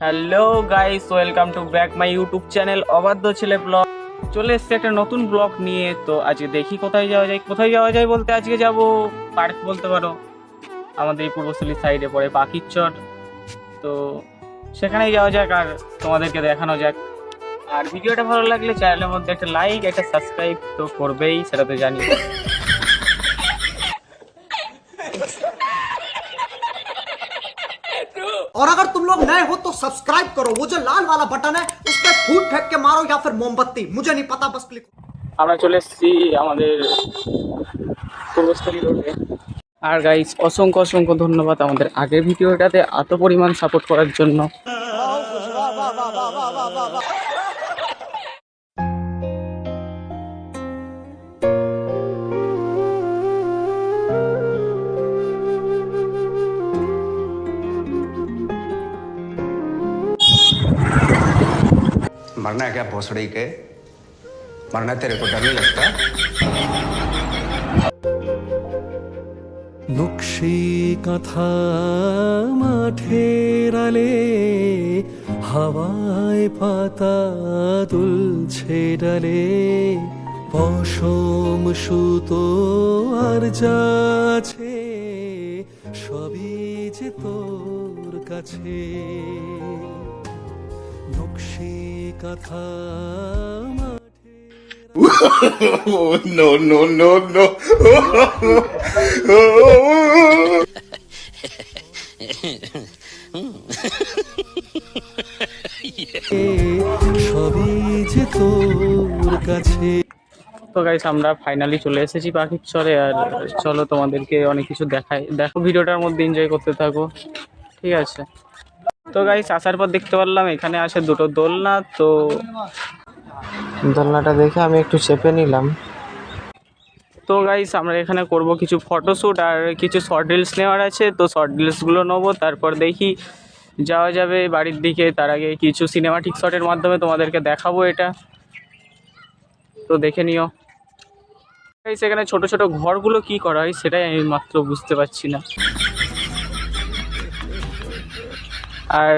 Hello guys, welcome to back my YouTube channel অবাধ্য ছেলে blog. চলে এসছে একটা নতুন ব্লগ নিয়ে। তো আজকে দেখি কোথায় যাওয়া যায় বলতে আজকে যাব পার্ক বলতে পারো, আমাদের এই পূর্বস্থলী সাইডে পড়ে পাখির চর। তো সেখানেই যাওয়া যাক আর তোমাদেরকে দেখানো যাক। আর ভিডিওটা ভালো লাগলে চ্যানেলের মধ্যে একটা লাইক একটা সাবস্ক্রাইব তো করবেই, সেটা তো জানি। और अगर तुम लोग नए हो तो सब्सक्राइब करो, वो जो लाल वाला बटन है उस पर फूट फेंक के मारो या फिर मोमबत्ती, मुझे नहीं पता, बस क्लिक। আমরা চলে এসেছি আমাদের পূর্বস্থলী রোডে। আর গাইস, অসংখ্য অসংখ্য ধন্যবাদ আমাদের আগের ভিডিওটাতে এত পরিমাণ সাপোর্ট করার জন্য। मरना है क्या भोसड़ी के? मरना तेरे को डर नहीं लगता? নকশি কাঁথা মাঠের আলে, হাওয়ায় পাতা দুলছে ডালে, পশম সুতো আর যাচ্ছে সবই যে তোর কাছে। নকশি কাঁথা Oh, no, no, no, no. সবই যে তোর কাছে। তো গাইস, আমরা ফাইনালি চলে এসেছি পাখির চরে। আর চলো তোমাদেরকে অনেক কিছু দেখাই, দেখো ভিডিওটার মধ্যে এনজয় করতে থাকো, ঠিক আছে? তো গাইস, আসার পর দেখতে পারলাম এখানে আছে দুটো দোলনা। তো দোলনাটা দেখে আমি একটু চেপে নিলাম। তো গাইস, আমরা এখানে করব কিছু ফটোশ্যুট আর কিছু শর্ট রিলস নেওয়ার আছে। তো শর্ট রিলসগুলো নেবো, তারপর দেখি যাওয়া যাবে বাড়ির দিকে। তার আগে কিছু সিনেমাটিক শটের মাধ্যমে তোমাদেরকে দেখাবো এটা, তো দেখে নিও। গাইস, এখানে ছোট ছোট ঘরগুলো কি করা হয় সেটাই আমি মাত্র বুঝতে পারছি না। আর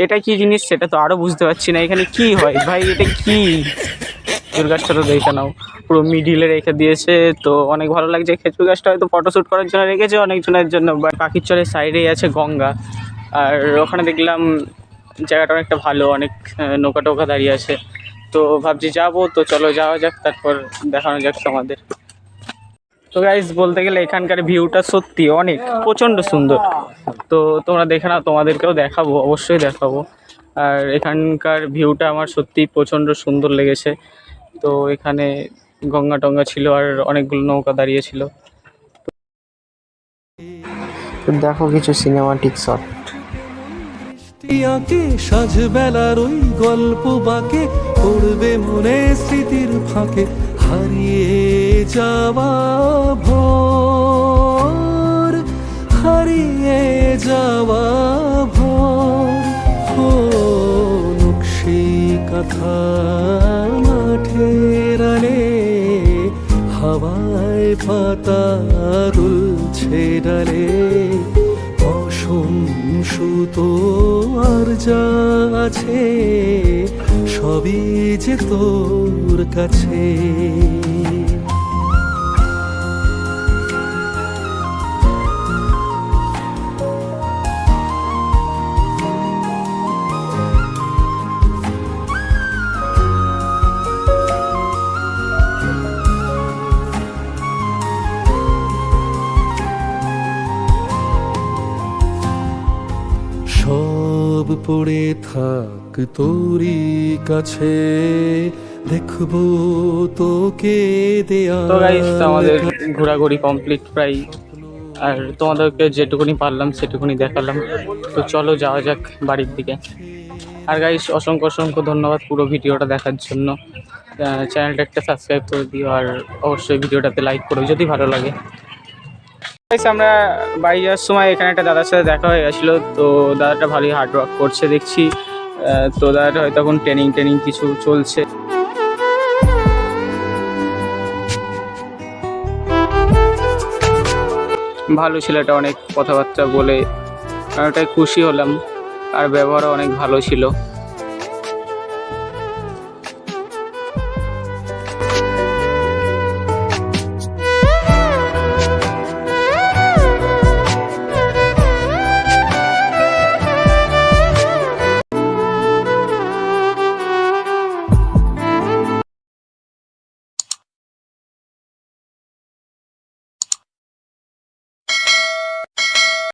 এটা কি জিনিস সেটা তো আরও বুঝতে পারছি না। এখানে কি হয় ভাই, এটা কি? খেজুর গাছটা তো দেখে নাও, পুরো মিডিলে রেখে দিয়েছে। তো অনেক ভালো লাগছে। খেজুর গাছটা হয়তো ফটোশ্যুট করার জন্য রেখেছে অনেকজনের জন্য। বা পাখির চরের সাইডেই আছে গঙ্গা, আর ওখানে দেখলাম জায়গাটা অনেকটা ভালো, অনেক নৌকা টোকা দাঁড়িয়ে আছে। তো ভাবছি যাবো, তো চলো যাওয়া যাক, তারপর দেখানো যাক তোমাদের। তো গাইস, বলতে গেলে এখানকার ভিউটা সত্যি অনেক প্রচণ্ড সুন্দর। তো তোমরা দেখে নাও, তোমাদেরকেও দেখাবো, অবশ্যই দেখাবো। আর এখানকার ভিউটা আমার সত্যি প্রচণ্ড সুন্দর লেগেছে। তো এখানে গঙ্গা টঙ্গা ছিল আর অনেকগুলো নৌকা দাঁড়িয়ে ছিল। দেখো কিছু সিনেমাটিক শট। আঁকে সাজবেলার ওই গল্প বাঁকে, পড়বে মনে স্মৃতির ফাঁকে, হারিয়ে যাওয়া ভোর, হারিয়ে যাওয়া ভোর। ও নকশি কাঁথা মাঠের আলে, হাওয়ায় পাতা দুলছে ডালে, পশম সুতো আর যা আছে সবই যে তোর কাছে। সব পড়ে থাক তোরই কাছে, দেখবো তোকে দেয়া। তো গাইস, আমাদের ঘোরাঘুরি কমপ্লিট প্রায়। আর তোমাদেরকে যেটুকুনি পারলাম সেটুকুনি দেখালাম। তো চলো যাওয়া যাক বাড়ির দিকে। আর গাইস, অসংখ্য অসংখ্য ধন্যবাদ পুরো ভিডিওটা দেখার জন্য। চ্যানেলটা একটা সাবস্ক্রাইব করে দিও আর অবশ্যই ভিডিওটাতে লাইক করো যদি ভালো লাগে। আমরা বাড়ি যাওয়ার সময় এখানে একটা দাদার সাথে দেখা হয়ে গেছিলো। তো দাদাটা ভালোই হার্ড ওয়ার্ক করছে দেখছি। তো দাদাটা হয়তো এখন ট্রেনিং কিছু চলছে। ভালো ছেলেটা, অনেক কথাবার্তা বলে অনেকটাই খুশি হলাম। আর ব্যবহারও অনেক ভালো ছিল।